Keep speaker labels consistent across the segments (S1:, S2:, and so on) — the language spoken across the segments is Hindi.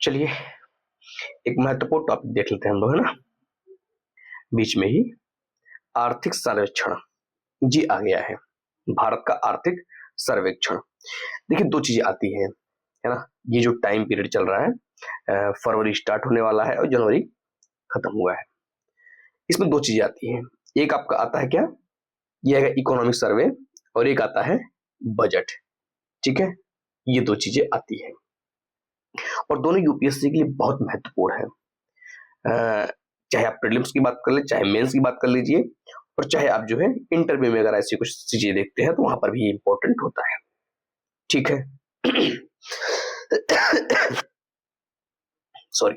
S1: चलिए एक महत्वपूर्ण टॉपिक देख लेते हैं हम लोग, है ना। बीच में ही आर्थिक सर्वेक्षण जी आ गया है, भारत का आर्थिक सर्वेक्षण। देखिए दो चीजें आती हैं, है ना। ये जो टाइम पीरियड चल रहा है, फरवरी स्टार्ट होने वाला है और जनवरी खत्म हुआ है। इसमें दो चीजें आती हैं, एक आपका आता है क्या, ये है इकोनॉमिक सर्वे, और एक आता है बजट। ठीक है, ये दो चीजें आती हैं और दोनों यूपीएससी के लिए बहुत महत्वपूर्ण है। चाहे आप प्रीलिम्स की बात कर ले, चाहे मेंस की बात कर लीजिए, और चाहे आप जो है इंटरव्यू में अगर ऐसी कुछ चीजें देखते हैं तो वहां पर भी इंपॉर्टेंट होता है। ठीक है सॉरी।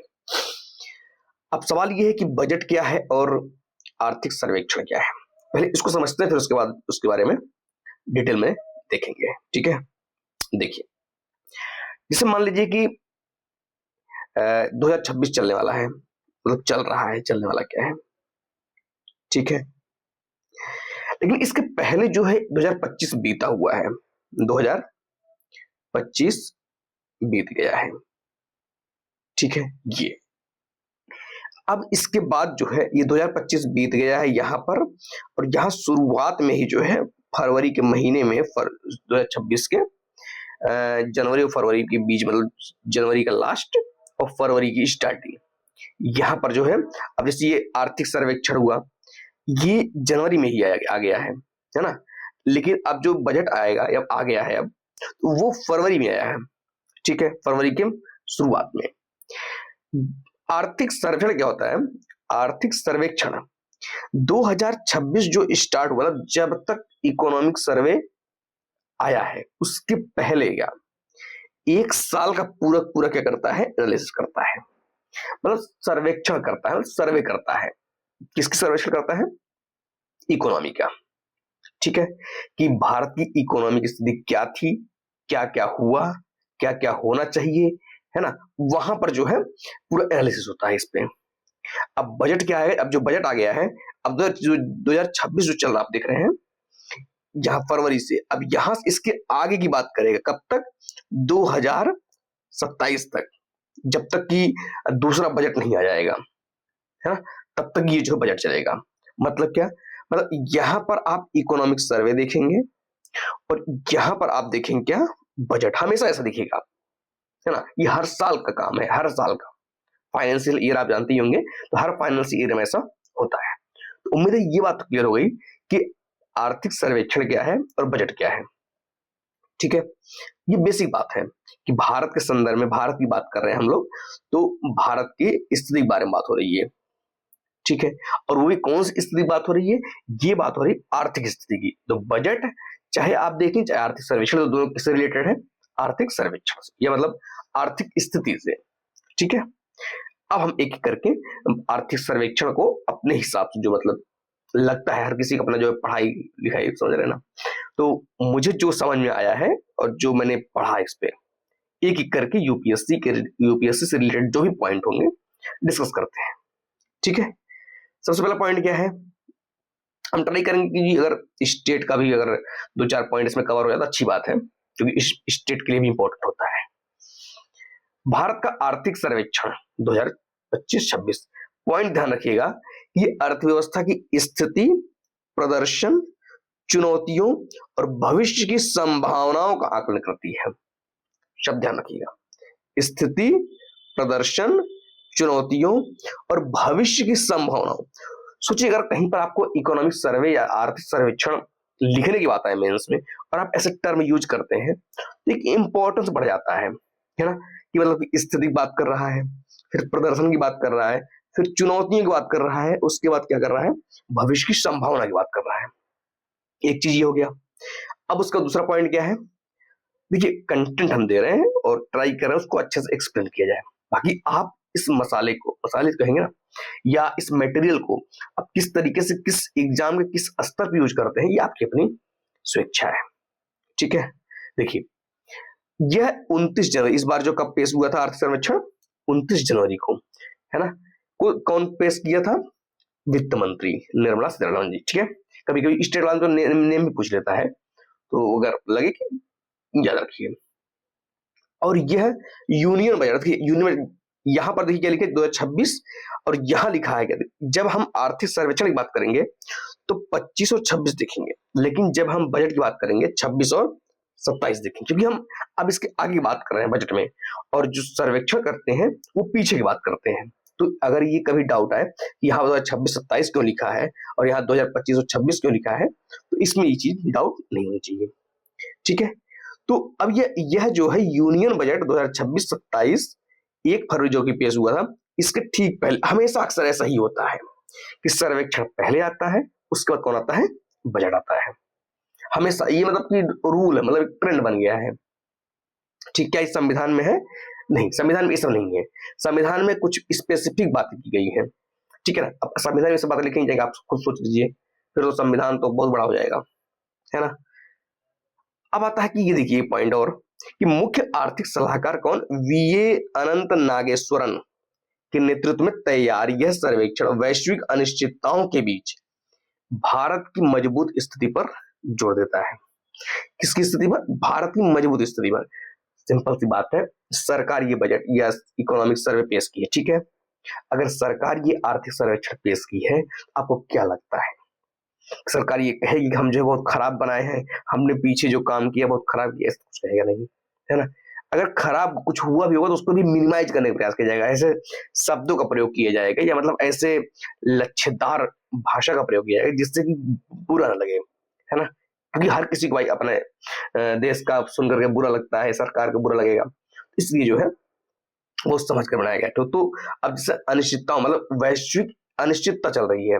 S1: अब सवाल ये है कि बजट क्या है और आर्थिक सर्वेक्षण क्या है। पहले इसको समझते हैं, फिर उसके बाद उसके बारे में डिटेल में देखेंगे। ठीक है, देखिए जैसे मान लीजिए कि 2026 चलने वाला है, मतलब चल रहा है, चलने वाला क्या है। ठीक है, लेकिन इसके पहले जो है 2025 बीता हुआ है, 2025 बीत गया है। ठीक है, ये अब इसके बाद जो है ये 2025 बीत गया है यहाँ पर, और यहाँ शुरुआत में ही जो है फरवरी के महीने में 2026 के जनवरी और फरवरी के बीच, मतलब जनवरी का लास्ट और फरवरी की स्टार्टिंग, यहाँ पर जो है अब जैसे ये आर्थिक सर्वेक्षण हुआ, ये जनवरी में ही आ गया है ना। लेकिन अब जो बजट आएगा या आ गया है अब, तो वो फरवरी में आया है। ठीक है, फरवरी के शुरुआत में। आर्थिक सर्वेक्षण क्या होता है, आर्थिक सर्वेक्षण 2026 जो स्टार्ट हुआ, जब तक इकोनॉमिक सर्वे आया है उसके पहले क्या एक साल का पूरा पूरा क्या करता है, एनालिसिस करता है, मतलब सर्वेक्षण करता है, सर्वे करता है। किसकी सर्वेक्षण करता है, इकोनॉमी का। ठीक है, कि भारत की इकोनॉमी की स्थिति क्या थी, क्या क्या हुआ, क्या क्या होना चाहिए, है ना। वहां पर जो है पूरा एनालिसिस होता है इस पे। अब बजट क्या है, अब जो बजट आ गया है, अब 2026 जो चल रहा आप देख रहे हैं यहाँ फरवरी से, अब यहां इसके आगे की बात करेगा कब तक, 2027 तक, जब तक कि दूसरा बजट नहीं आ जाएगा, है ना, तब तक ये जो बजट चलेगा। मतलब क्या, मतलब यहां पर आप इकोनॉमिक सर्वे देखेंगे और यहां पर आप देखेंगे क्या, बजट हमेशा ऐसा दिखेगा, है ना। ये हर साल का काम है, हर साल का फाइनेंशियल ईयर आप जानते ही होंगे, तो हर फाइनेंशियल ईयर में ऐसा होता है। तो उम्मीद है ये बात क्लियर हो गई कि आर्थिक सर्वेक्षण क्या है और बजट क्या है। ठीक है, ये बेसिक बात है कि भारत के संदर्भ में, भारत की बात कर रहे हैं हम लोग, तो भारत की स्थिति के बारे में बात हो रही है। ठीक है, और वो भी कौन सी स्थिति की बात हो रही है, ये बात हो रही है आर्थिक स्थिति की। तो बजट चाहे आप देखें चाहे आर्थिक सर्वेक्षण, तो दोनों किससे रिलेटेड है, आर्थिक सर्वेक्षण से, या मतलब आर्थिक स्थिति से। ठीक है, अब हम एक एक करके आर्थिक सर्वेक्षण को अपने हिसाब से, जो मतलब लगता है हर किसी को अपना जो पढ़ाई लिखाई, समझ रहे हैं ना, तो मुझे जो समझ में आया है और जो मैंने पढ़ा इस पे एक एक करके यूपीएससी से रिलेटेड जो भी पॉइंट होंगे डिस्कस करते हैं। ठीक है, सबसे पहला पॉइंट क्या है, हम ट्राई करेंगे कि अगर स्टेट का भी अगर दो चार पॉइंट इसमें कवर हो जाए तो अच्छी बात है, क्योंकि स्टेट के लिए भी इंपॉर्टेंट होता है। भारत का आर्थिक सर्वेक्षण 2025-26, पॉइंट ध्यान रखिएगा, ये अर्थव्यवस्था की स्थिति, प्रदर्शन, चुनौतियों और भविष्य की संभावनाओं का आकलन करती है। शब्द ध्यान रखिएगा, स्थिति, प्रदर्शन, चुनौतियों और भविष्य की संभावनाओं। सोचिए अगर कहीं पर आपको इकोनॉमिक सर्वे या आर्थिक सर्वेक्षण लिखने की बात है मेंस में, और आप ऐसे टर्म यूज करते हैं तो एक इंपॉर्टेंस बढ़ जाता है ना, कि मतलब स्थिति की बात कर रहा है, फिर प्रदर्शन की बात कर रहा है, फिर चुनौतियों की बात कर रहा है, उसके बाद क्या कर रहा है, भविष्य की संभावना की बात कर रहा है। एक चीज ये हो गया। अब उसका दूसरा पॉइंट क्या है, देखिए कंटेंट हम दे रहे हैं और ट्राई कर रहे हैं उसको अच्छे से एक्सप्लेन किया जाए। बाकी आप इस मसाले कहेंगे ना, या इस मटेरियल को आप किस तरीके से, किस एग्जाम के किस स्तर पर यूज करते हैं, ये आपकी अपनी स्वेच्छा है। ठीक है, देखिए यह 29 जनवरी, इस बार जो कब पेश हुआ था आर्थिक सर्वेक्षण, 29 जनवरी को, है ना। कौन पेश किया था, वित्त मंत्री निर्मला सीतारमण जी। ठीक है, कभी कभी स्टेट वाला तो नेम भी पूछ लेता है, तो अगर लगे कि याद रखिए। और यह यूनियन बजट, यूनियन यहां पर देखिए क्या लिखा है 2026, और यहां लिखा है क्या, जब हम आर्थिक सर्वेक्षण की बात करेंगे तो 25 और 26 देखेंगे, लेकिन जब हम बजट की बात करेंगे 26 और 27 देखेंगे, क्योंकि हम अब इसके आगे की बात कर रहे हैं बजट में, और जो सर्वेक्षण करते हैं वो पीछे की बात करते हैं। तो अगर ये कभी डाउट आए कि यहाँ 2026-27 क्यों लिखा है और यहाँ 2025 और 26 क्यों लिखा है, तो इसमें ये चीज डाउट नहीं होनी चाहिए। ठीक है, तो अब यह जो है यूनियन बजट 2026-27 1 फरवरी जो कि पेश हुआ था, इसके ठीक पहले हमेशा अक्सर ऐसा ही होता है कि सर्वेक्षण पहले आता है, उसके बाद कौन आता है, बजट आता है। हमेशा ये मतलब कि रूल है, मतलब एक ट्रेंड बन गया है। ठीक, क्या इस संविधान में है? नहीं, संविधान में ये सब नहीं है। संविधान में कुछ स्पेसिफिक बातें की गई है। ठीक है ना, अब संविधान में सब बातें लिखी नहीं जाएंगे, आप खुद सोच लीजिए, फिर तो संविधान तो बहुत बड़ा हो जाएगा, है ना। अब आता है कि ये देखिए पॉइंट और कि मुख्य आर्थिक सलाहकार कौन, वीए अनंत नागेश्वरन के नेतृत्व में तैयार यह सर्वेक्षण वैश्विक अनिश्चितताओं के बीच भारत की मजबूत स्थिति पर जोर देता है। किसकी स्थिति पर? भारत की मजबूत स्थिति पर। सिंपल सी बात है, सरकार ये बजट या इकोनॉमिक सर्वे पेश की है, ठीक है, अगर सरकार ये आर्थिक सर्वेक्षण पेश की है, आपको क्या लगता है? सरकार ये कहेगी कि हम जो है बहुत खराब बनाए हैं, हमने पीछे जो काम किया बहुत खराब किया, ऐसा कुछ कहेगा नहीं, है ना। अगर खराब कुछ हुआ भी होगा तो उसको भी मिनिमाइज करने का प्रयास किया जाएगा, ऐसे शब्दों का प्रयोग किया जाएगा, या मतलब ऐसे लच्छेदार भाषा का प्रयोग किया जाएगा जिससे कि बुरा ना लगे, है ना, क्योंकि हर किसी को भाई अपने देश का सुन करके बुरा लगता है, सरकार को बुरा लगेगा, इसलिए जो है वो समझ कर बनाया गया। तो अब जैसे अनिश्चितता, मतलब वैश्विक अनिश्चितता चल रही है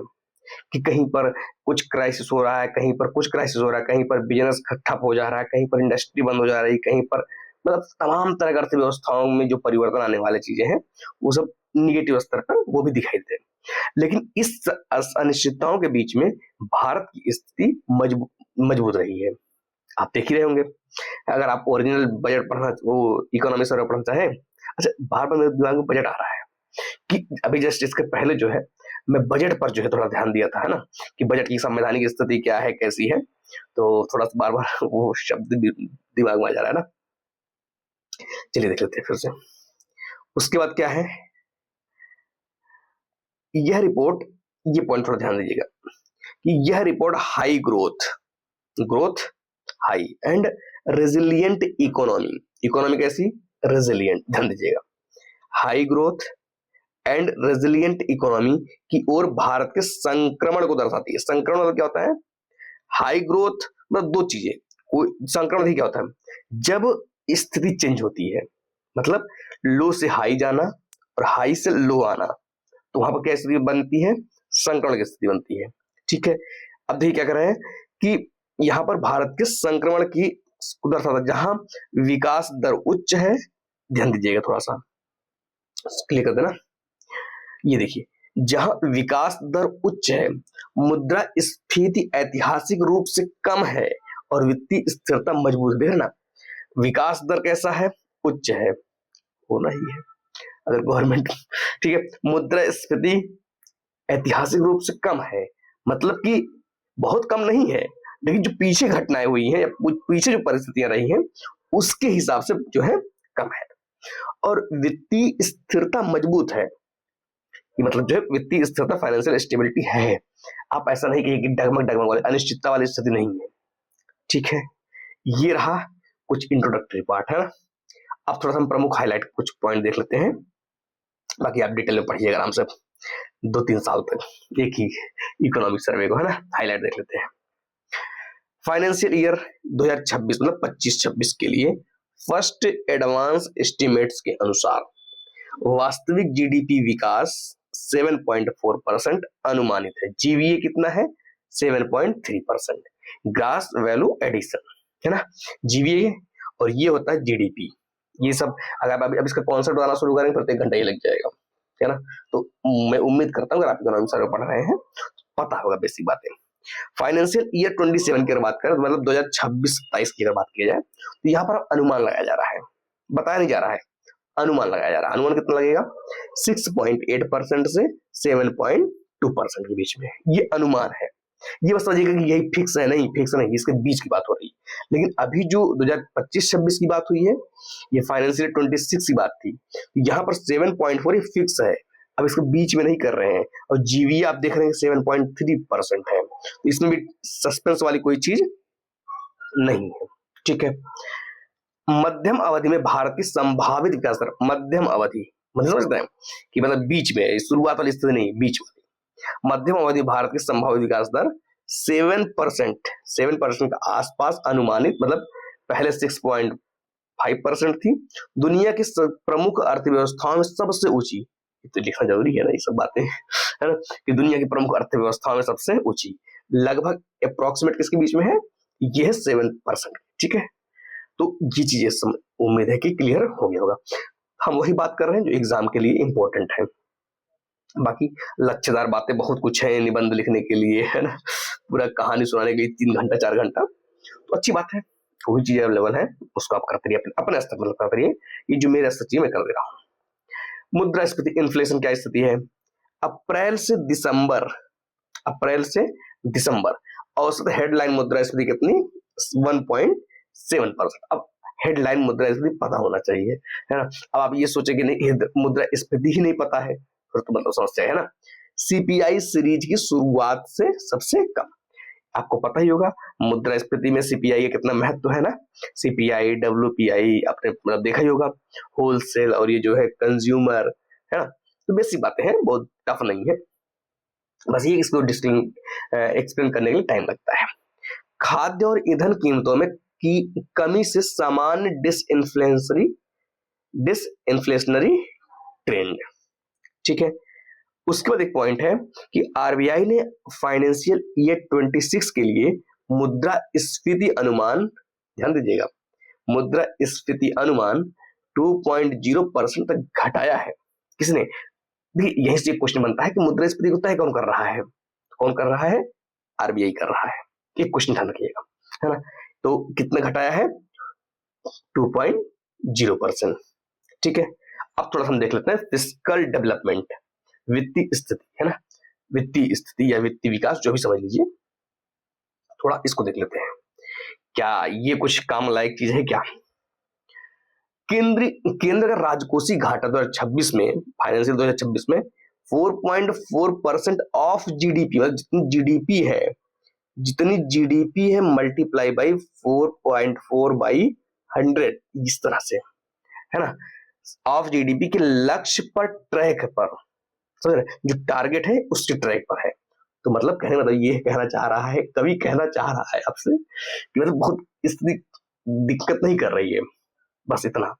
S1: कि कहीं पर कुछ क्राइसिस हो रहा है, कहीं पर कुछ क्राइसिस हो रहा है, कहीं पर बिजनेस ठप हो जा रहा है, कहीं पर इंडस्ट्री बंद हो जा रही है, कहीं पर मतलब तमाम तरह की अर्थव्यवस्थाओं में जो परिवर्तन आने वाली चीजें हैं वो सब निगेटिव स्तर पर वो भी दिखाई दे। लेकिन इस अनिश्चितताओं के बीच में भारत की स्थिति मजबूत रही है। आप देख ही रहे होंगे, अगर आप ओरिजिनल बजट पढ़ना, वो इकोनॉमी सर्वे पढ़ना चाहें, अच्छा बार बार मेरे दिमाग में बजट आ रहा है कि अभी जस्ट इसके पहले जो है मैं बजट पर जो है थोड़ा ध्यान दिया था, है ना, कि बजट की संवैधानिक स्थिति क्या है, कैसी है, तो थोड़ा सा बार बार वो शब्द दिमाग में आ जा रहा है ना। चलिए देख लेते हैं फिर से। उसके बाद क्या है, यह रिपोर्ट, ये पॉइंट थोड़ा ध्यान दीजिएगा कि यह report high growth high and resilient economy, economy कैसी, रेजिलियंट, ध्यान दीजिएगा, high growth and resilient economy की ओर भारत के संक्रमण को दर्शाती है। संक्रमण मतलब क्या होता है? हाई ग्रोथ मतलब दो चीजें, संक्रमण क्या होता है? जब स्थिति चेंज होती है, मतलब लो से हाई जाना और हाई से लो आना, तो वहां पर क्या स्थिति बनती है? संक्रमण की स्थिति बनती है। ठीक है, अब देखिए क्या कर रहे हैं कि यहां पर भारत के संक्रमण की दर्शाता है, जहां विकास दर उच्च है, ध्यान दीजिएगा थोड़ा सा क्लियर कर देना, ये देखिए, जहां विकास दर उच्च है, मुद्रा स्फीति ऐतिहासिक रूप से कम है और वित्तीय स्थिरता मजबूत है ना। विकास दर कैसा है? उच्च है, होना ही है अगर गवर्नमेंट ठीक है, मुद्रा स्फीति ऐतिहासिक रूप से कम है, मतलब कि बहुत कम नहीं है, लेकिन जो पीछे घटनाएं हुई हैं या पीछे जो परिस्थितियां रही हैं उसके हिसाब से जो है कम है, और वित्तीय स्थिरता मजबूत है, मतलब जो है वित्तीय स्थिरता, फाइनेंशियल स्टेबिलिटी है। आप ऐसा नहीं कहिए कि डगमग वाली अनिश्चितता वाली स्थिति नहीं है। ठीक है, ये रहा कुछ इंट्रोडक्टरी पार्ट, है ना। अब थोड़ा सा हम प्रमुख हाईलाइट कुछ पॉइंट देख लेते हैं, बाकी आप डिटेल में पढ़िएगा आराम से, 2-3 साल तक एक ही इकोनॉमिक सर्वे को, है ना, हाईलाइट देख लेते हैं। फाइनेंशियल ईयर 2026 मतलब 25-26 के लिए फर्स्ट एडवांस एस्टिमेट्स के अनुसार वास्तविक जीडीपी विकास 7.4% अनुमानित है। जीवीए कितना है? 7.3%। ग्रास वैल्यू एडिशन, है ना, जीवीए, और ये होता है जीडीपी। ये सब अगर अब इसका कॉन्सेप्ट बनाना शुरू करेंगे तो 1 घंटा ही लग जाएगा, है ना। तो मैं उम्मीद करता हूँ अगर आप इकोनॉमिक सर्वे पढ़ रहे हैं तो पता होगा बेसिक बातें। फाइनेंशियल ईयर 27 की अगर बात करें, मतलब 2026-27 की अगर बात की जाए, तो यहाँ पर अनुमान लगाया जा रहा है, बताया नहीं जा रहा है, अनुमान लगाया जा रहा है। अनुमान कितना लगेगा? 6.8% से 7.2% के बीच में, ये अनुमान है। ये बस समझिएगा कि यही फिक्स है, नहीं फिक्स नहीं, इसके बीच की बात हो रही है, लेकिन अभी जो 2025-26 की बात हुई है, ये फाइनेंशियल 26 की बात थी। यहाँ पर 7.4 ये फिक्स है, अब इसको बीच में नहीं कर रहे हैं। और जीवीए आप देख रहे हैं 7.3% है, तो इसमें भी सस्पेंस वाली कोई चीज नहीं है। ठीक है, मध्यम अवधि में भारत की संभावित विकास दर, मध्यम अवधि मतलब समझते हैं कि मतलब बीच में, शुरुआत वाली स्थिति नहीं, बीच वाली। मध्यम अवधि भारत की संभावित विकास दर 7% के आसपास अनुमानित, मतलब पहले 6.5% थी। दुनिया की प्रमुख अर्थव्यवस्थाओं में सबसे ऊंची, तो लिखना जरूरी है ना ये सब बातें, है ना, कि दुनिया की प्रमुख अर्थव्यवस्थाओं में सबसे ऊंची, लगभग अप्रोक्सीमेट किसके बीच में है, ये है 7%। ठीक है, तो ये चीजें उम्मीद है कि क्लियर हो गया होगा। हम वही बात कर रहे हैं जो एग्जाम के लिए इंपॉर्टेंट है। बाकी लक्ष्यदार बातें बहुत कुछ है निबंध लिखने के लिए, है ना, पूरा कहानी सुनाने के लिए 3 घंटा 4 घंटा, तो अच्छी बात है। वही चीजें अवेलेबल है, उसको आप करते रहिए, अपने स्तर पर करते रहिए। ये जो मेरे स्तर मैं कर दे रहा हूँ। मुद्रास्फीति, इन्फ्लेशन क्या स्थिति है? अप्रैल से दिसंबर औसत हेडलाइन मुद्रास्फीति कितनी? 1.7%। अब हेडलाइन मुद्रास्फीति पता होना चाहिए, है ना। अब आप ये सोचे कि नहीं मुद्रास्फीति ही नहीं पता है, फिर तो मतलब समस्या है ना। सीपीआई सीरीज की शुरुआत से सबसे कम, आपको पता ही होगा मुद्रास्फीति में सीपीआई का कितना महत्व है ना। सीपीआई, डब्ल्यूपीआई आपने मतलब देखा ही होगा, होलसेल और ये जो है कंज्यूमर, है ना। तो बेसिक बातें हैं, बहुत टफ नहीं है, बस ये इसको एक्सप्लेन करने के लिए टाइम लगता है। खाद्य और ईंधन कीमतों में की कमी से सामान्य डिसइंफ्लेशनरी ट्रेंड। ठीक है, उसके बाद एक पॉइंट है कि आरबीआई ने फाइनेंशियल ईयर 26 के लिए मुद्रास्फीति अनुमान, ध्यान दीजिएगा, मुद्रास्फीति अनुमान 2.0% तक घटाया है। किसने? यही से क्वेश्चन बनता है कि मुद्रास्फीति को तय कौन कर रहा है? कौन कर रहा है? आरबीआई कर रहा है। एक क्वेश्चन ध्यान रखिएगा, है ना। तो कितना घटाया है? 2.0%। ठीक है, अब थोड़ा हम देख लेते हैं फिस्कल डेवलपमेंट, वित्तीय स्थिति, है ना, वित्तीय स्थिति या वित्तीय विकास जो भी समझ लीजिए, थोड़ा इसको देख लेते हैं। क्या ये कुछ काम लायक चीज है क्या? केंद्र का राजकोषीय घाटा 2026 में, फाइनेंशियल 2026 में 4.4% ऑफ जीडीपी, मतलब जितनी जीडीपी है मल्टीप्लाई बाई 4.4 बाई 100, इस तरह से, है ना, ऑफ जीडीपी के लक्ष्य पर, ट्रैक पर, समझ रहे, जो टारगेट है उसके ट्रैक पर है। तो मतलब कहने मतलब ये कहना चाह रहा है, कवि कहना चाह रहा है आपसे कि मतलब बहुत स्थिति दिक्कत नहीं कर रही है, बस इतना।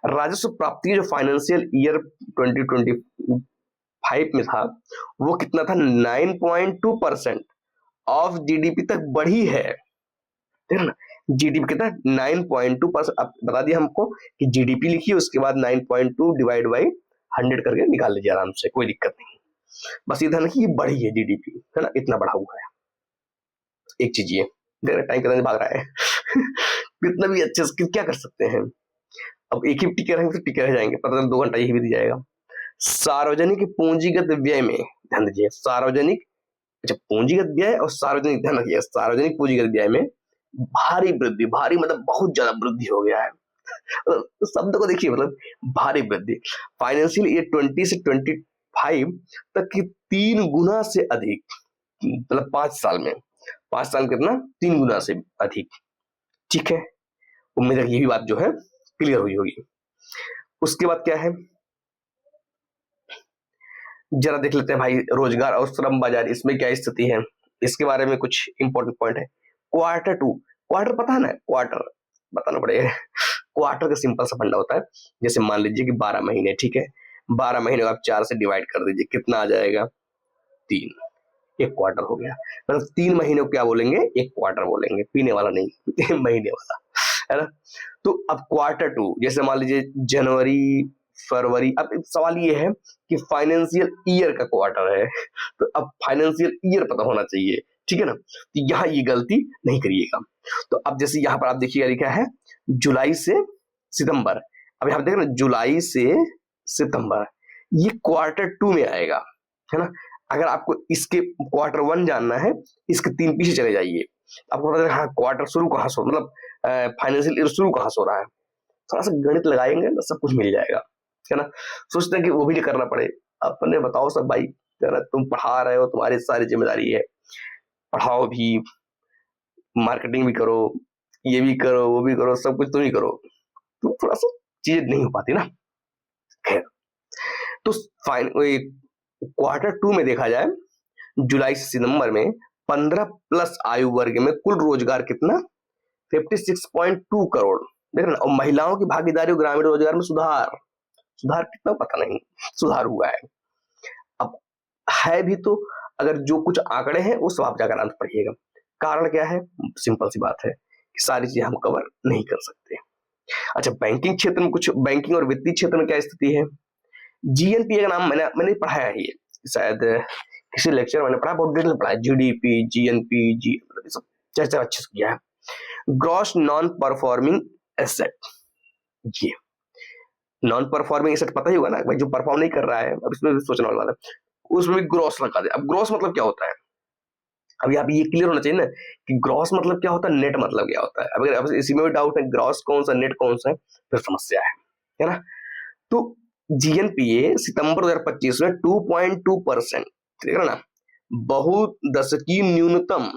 S1: राजस्व प्राप्ति जो फाइनेंशियल ईयर 2025 में था वो कितना था? 9.2% ऑफ जीडीपी तक बढ़ी है, ठीक है ना। जीडीपी कितना? 9.2%। अब बता दिया हमको कि जीडीपी लिखिए, उसके बाद 9.2 डिवाइड बाई 100 करके निकाल लीजिए आराम से, कोई दिक्कत नहीं। बस ये ध्यान रखिए, ये बढ़ी है जीडीपी, है ना, इतना बढ़ा हुआ है। एक चीज ये टाइम कितना भाग रहा है कितना भी अच्छे से क्या कर सकते हैं। अब एक ही टिके रहेंगे तो टिके रह जाएंगे, पता नहीं 2 घंटा यही बीत जाएगा। सार्वजनिक पूंजीगत व्यय में ध्यान दीजिए, सार्वजनिक, अच्छा पूंजीगत व्यय और सार्वजनिक, ध्यान रखिए, सार्वजनिक पूंजीगत व्यय में भारी वृद्धि, भारी मतलब बहुत ज्यादा वृद्धि हो गया है तो शब्द को देखिए, मतलब भारी वृद्धि। फाइनेंशियल ईयर 20 से 25 तक की 3 गुना से अधिक, मतलब 5 साल में, 5 साल कितना? 3 गुना से अधिक। ठीक है, उम्मीद है ये भी बात जो है क्लियर हुई होगी। उसके बाद क्या है, जरा देख लेते हैं भाई, रोजगार और श्रम बाजार, इसमें क्या स्थिति है, इसके बारे में कुछ इंपॉर्टेंट पॉइंट है। Q2, क्वार्टर पता है ना, क्वार्टर बताना पड़ेगा। क्वार्टर का सिंपल सा फंडा होता है, जैसे मान लीजिए कि 12 महीने, ठीक है, 12 महीने को आप 4 से डिवाइड कर दीजिए, कितना आ जाएगा? 3, एक क्वार्टर हो गया। मतलब 3 महीने को क्या बोलेंगे? एक क्वार्टर बोलेंगे, पीने वाला नहीं महीने वाला, है ना। तो अब Q2, जैसे मान लीजिए जनवरी, फरवरी, अब सवाल ये है कि फाइनेंशियल ईयर का क्वार्टर है, तो अब फाइनेंशियल ईयर पता होना चाहिए, ठीक है ना। तो यहाँ ये गलती नहीं करिएगा। तो अब जैसे यहाँ पर आप देखिएगा लिखा है जुलाई से सितंबर, अब यहाँ देखिए ना, जुलाई से सितंबर, ये Q2 में आएगा, है ना। अगर आपको इसके Q1 जानना है, इसके 3 पीछे चले जाइए, आपको पता चलेगा हाँ क्वार्टर शुरू कहाँ से मतलब फाइनेंशियल ईयर शुरू कहाँ से हो रहा है, थोड़ा सा गणित लगाएंगे ना सब कुछ मिल जाएगा, है ना। सोचते हैं कि वो भी नहीं करना पड़े, अपने बताओ सब भाई, है ना, तुम पढ़ा रहे हो, तुम्हारी सारी जिम्मेदारी है, पढ़ाओ भी, मार्केटिंग भी करो, ये भी करो, वो भी करो, सब कुछ तुम ही करो, तो थोड़ा सा चीजें नहीं हो पाती ना। खैर, तो फाइन क्वार्टर 2 में देखा जाए, जुलाई से सितंबर में 15 प्लस आयु वर्ग में कुल रोजगार कितना, 56.2 करोड़, देख रहे ना। और महिलाओं की भागीदारी और ग्रामीण रोजगार में सुधार, सुधार कितना पता नहीं, सुधार हुआ है। अब है भी तो, अगर जो कुछ आंकड़े हैं वो सब आप जाकर अंत पढ़िएगा। कारण क्या है, सिंपल सी बात है कि सारी चीजें हम कवर नहीं कर सकते। अच्छा, बैंकिंग क्षेत्र में कुछ, बैंकिंग और वित्तीय क्षेत्र में क्या स्थिति है। जीएनपी का नाम मैंने पढ़ाया ही है, शायद किसी लेक्चर मैंने पढ़ा, बहुत डिटेल पढ़ा है, जीडीपी, जीएनपी, जी सब चर्चा अच्छे से किया है। ग्रॉस नॉन परफॉर्मिंग एसेट, ये नॉन परफॉर्मिंग एसेट पता ही होगा ना भाई, जो परफॉर्म नहीं कर रहा है, अब इसमें भी सोचने वाला है, उसमें भी ग्रॉस लगा दे। अब ग्रॉस मतलब क्या होता है, अभी आप ये क्लियर होना चाहिए ना कि ग्रॉस मतलब क्या होता है, नेट मतलब क्या होता है। अब अगर इसी में भी डाउट है ग्रॉस कौन सा नेट कौन सा है, फिर समस्या है ना। तो जीएनपीए सितंबर 2025 में 2.2%, ठीक है ना, बहुदशकीय न्यूनतम,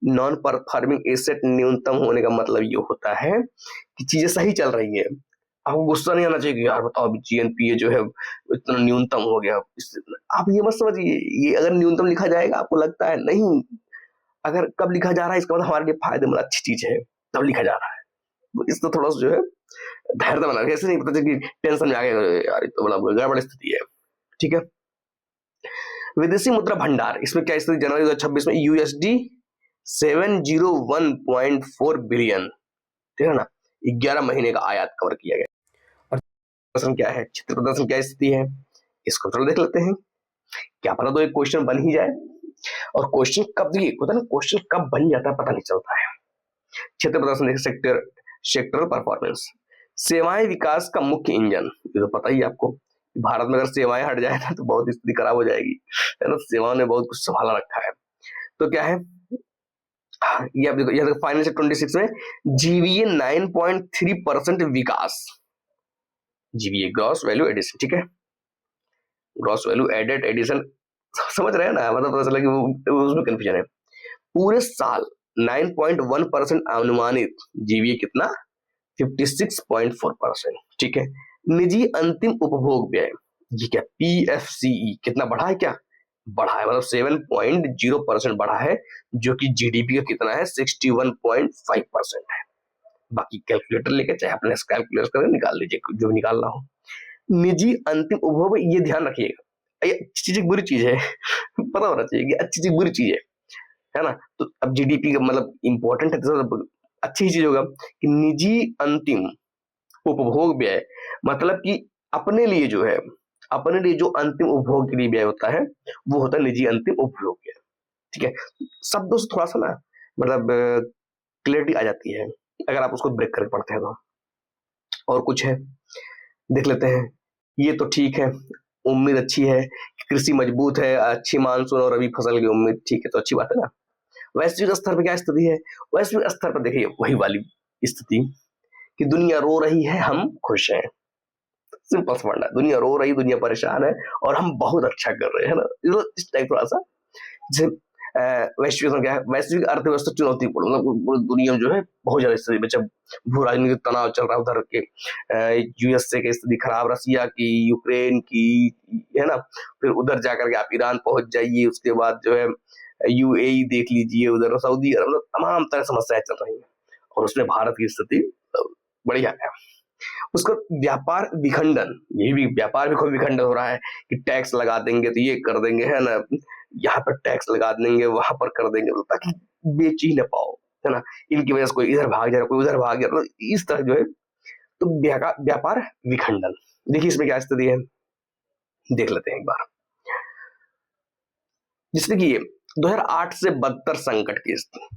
S1: नॉन परफॉर्मिंग एसेट न्यूनतम होने का मतलब ये होता है कि चीजें सही चल रही है। आपको गुस्सा नहीं आना चाहिए कि यार बताओ अभी जीएनपीए जो है इतना न्यूनतम हो गया, आप ये मत समझिए, ये अगर न्यूनतम लिखा जाएगा आपको लगता है नहीं, अगर कब लिखा जा रहा है इसका मतलब हमारे लिए फायदेमंद अच्छी चीज है तब लिखा जा रहा है, तो इसको थोड़ा सा जो है धैर्य बना, ऐसे नहीं पता कि टेंशन में आ गया यार ये तो बड़ा गड़बड़ स्थिति है, ठीक है। विदेशी मुद्रा भंडार, इसमें क्या स्थिति, जनवरी 2026 में यूएसडी 701.4 बिलियन, ठीक है ना, 11 महीने का आयात कवर किया गया। और प्रदर्शन क्या है, क्षेत्र प्रदर्शन क्या स्थिति है, इसको थोड़ा देख लेते हैं, क्या पता तो एक क्वेश्चन बन ही जाए। और क्वेश्चन कब दिए होता है ना, क्वेश्चन कब बन जाता है पता नहीं चलता है। क्षेत्र प्रदर्शन देखिए, सेक्टरल परफॉर्मेंस, सेवाएं विकास का मुख्य इंजन, ये तो पता ही आपको, भारत में अगर सेवाएं हट जाए ना तो बहुत स्थिति खराब हो जाएगी, है ना, सेवाओं ने बहुत कुछ संभाला रखा है। तो क्या है, ये आप देखो, ये देखो फाइनेंशियल 26 में जीवीए 9.3% विकास, जीवीए ग्रॉस वैल्यू एडिशन, ठीक है, ग्रॉस वैल्यू एडेड एडिशन, समझ रहे हैं ना, मतलब पता चला कि वो उसमें कंफ्यूजन है। पूरे साल 9.1% अनुमानित, जीवीए कितना 56.4%, ठीक है। निजी अंतिम उपभोग व्यय, ये क्या पीएफसीई कितना बढ़ा है, क्या बढ़ा है, मतलब 7.0% बढ़ा है, जो कि जीडीपी का कितना है 61.5% है। बाकी कैलकुलेटर लेके चाहे अपने कैलकुलेटर करके निकाल लीजिए जो निकालना हो। निजी अंतिम उपभोग, ये ध्यान रखिएगा, ये अच्छी चीज बुरी चीज है पता होना चाहिए कि अच्छी चीज बुरी चीज है ना। तो अब जीडीपी का मतलब इंपॉर्टेंट है तो अच्छी चीज होगा कि निजी अंतिम उपभोग व्यय, मतलब कि अपने लिए जो है, अपने लिए जो अंतिम उपभोग के लिए व्यय होता है वो होता है निजी अंतिम उपभोग व्यय, ठीक है। शब्दों से थोड़ा सा ना मतलब क्लियरिटी आ जाती है अगर आप उसको ब्रेक करके पढ़ते हैं तो। और कुछ है देख लेते हैं, ये तो ठीक है, उम्मीद अच्छी है, कृषि मजबूत है, अच्छी मानसून और रबी फसल की उम्मीद, ठीक है, तो अच्छी बात है ना। वैश्विक स्तर पर क्या स्थिति है, वैश्विक स्तर पर देखिए वही वाली स्थिति कि दुनिया रो रही है हम खुश हैं, सिंपल सा फंडा, दुनिया रो रही, दुनिया परेशान है और हम बहुत अच्छा कर रहे हैं ना, इस टाइप थोड़ा सा। जैसे वैश्विक क्या है, वैश्विक अर्थव्यवस्था चुनौतीपूर्ण, मतलब पूरी दुनिया में जो है बहुत ज्यादा स्थिति में, जब भू राजनीतिक तनाव चल रहा है उधर के, यूएसए की स्थिति खराब, रसिया की, यूक्रेन की, है ना, फिर उधर जाकर के आप ईरान पहुंच जाइए, उसके बाद जो है यूएई देख लीजिए, उधर सऊदी अरब, मतलब तमाम तरह समस्याएं चल रही हैं और उसमें भारत की स्थिति बढ़िया है। उसका व्यापार विखंडन, ये भी व्यापार भी खूब विखंडन हो रहा है कि टैक्स लगा देंगे तो ये कर देंगे, है ना, यहाँ पर टैक्स लगा देंगे, वहां पर कर देंगे, तो ताकि बेच ही ना पाओ, है ना, इनकी वजह से कोई इधर भाग जा रहा, कोई उधर भाग जा रहा, इस तरह जो है। तो व्यापार विखंडन, देखिए इसमें क्या स्थिति है, देख लेते हैं एक बार। जिससे कि 2008 से 72 संकट की स्थिति,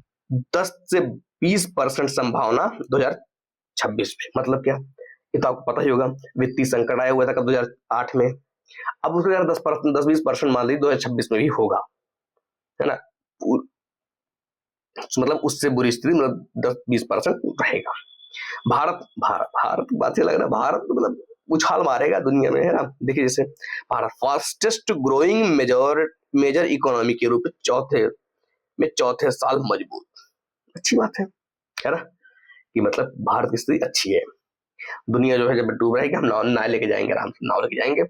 S1: 10 से 20% संभावना 2026 में, मतलब क्या, ये तो आपको पता ही होगा, वित्तीय संकट आया हुआ था कब 2008 में, अब उसको यार 10-20% मान लीजिए 2026 में भी होगा, है ना। मतलब उससे बुरी स्थिति मतलब 10-20% रहेगा। भारत भारत भारत की बात ही लग रहा है, भारत तो मतलब उछाल मारेगा दुनिया में, है ना। देखिए जैसे Bharat fastest growing major economy के रूप में चौथे साल मजबूत, अच्छी बात है ना, कि मतलब भारत की स्थिति अच्छी है। दुनिया जो है जब डूब रही है कि हम नाव लेके जाएंगे, आराम से नाव लेके जाएंगे,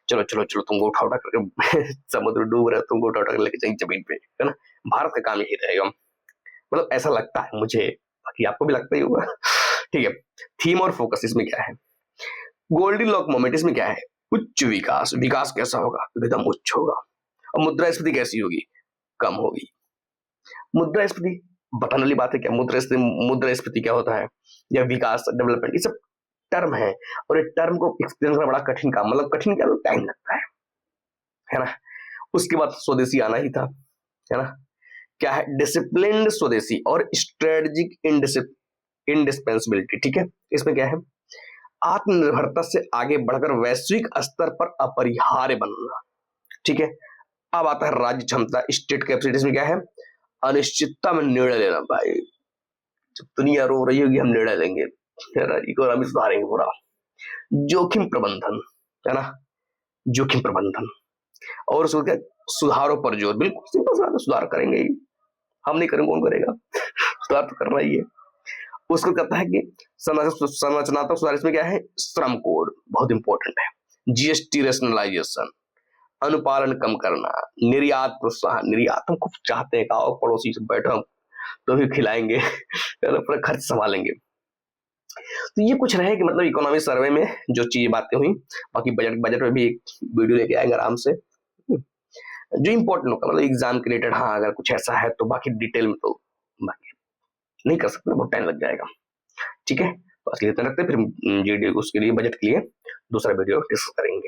S1: चलो चलो चलो तुमको उठा उठा करके समुद्र डूब रहा है, तुमको उठा उठा कर लेके जाएंगे जमीन पे, है ना। भारत का काम यही रहेगा, मतलब ऐसा लगता है मुझे, बाकी आपको भी लगता ही होगा। ठीक है, थीम और फोकस इसमें क्या है, गोल्डन लॉक मोमेंट इसमें क्या है, उच्च विकास, विकास कैसा होगा, एकदम उच्च होगा। और मुद्रास्फीति कैसी होगी, कम होगी। मुद्रास्फीति बताने वाली बात है क्या, मुद्रास्फीति क्या होता है, या विकास डेवलपमेंट, ये सब टर्म है, और ये टर्म को एक्सप्लेन करना बड़ा कठिन काम, मतलब कठिन क्या, टाइम लगता है ना। उसके बाद स्वदेशी आना ही था, है ना। क्या है, डिसिप्लिन्ड स्वदेशी और स्ट्रेटेजिक इंडिस्पेंसिबिलिटी, ठीक है। इसमें क्या है, आत्मनिर्भरता से आगे बढ़कर वैश्विक स्तर पर अपरिहार्य बनना, ठीक है। अब आता है राज्य क्षमता, स्टेट कैपेसिटीज में क्या है, अनिश्चितता में निर्णय लेना। भाई जब दुनिया रो रही होगी हम निर्णय लेंगे, इकोनॉमी सुधारेंगे पूरा। जोखिम प्रबंधन, है ना, जोखिम प्रबंधन, और उसको क्या, सुधारों पर जोर, बिल्कुल सिंपल सा बात है, सुधार करेंगे ही, हम नहीं करेंगे कौन करेगा, सुधार तो करना ही है। उसको कहता है कि संरचनात्मक सुधार, इसमें क्या है, श्रम कोड बहुत इंपॉर्टेंट है, जीएसटी रेशनलाइजेशन, अनुपालन कम करना, निर्यात प्रोत्साहन, निर्यात हम खूब चाहते हैं, आओ पड़ोसी से बैठो हम तो भी खिलाएंगे, पूरा खर्च संभालेंगे। तो ये कुछ रहे कि मतलब इकोनॉमिक सर्वे में जो चीज बातें हुई, बाकी बजट में भी एक वीडियो लेके आएंगे आराम से, जो इंपॉर्टेंट होगा मतलब एग्जाम के रिलेटेड। हाँ अगर कुछ ऐसा है तो बाकी डिटेल में तो बाकी नहीं कर सकते, बहुत टाइम लग जाएगा, ठीक है। तो असली इतना रखते हैं, फिर उसके लिए बजट के लिए दूसरा वीडियो डिस्कस करेंगे।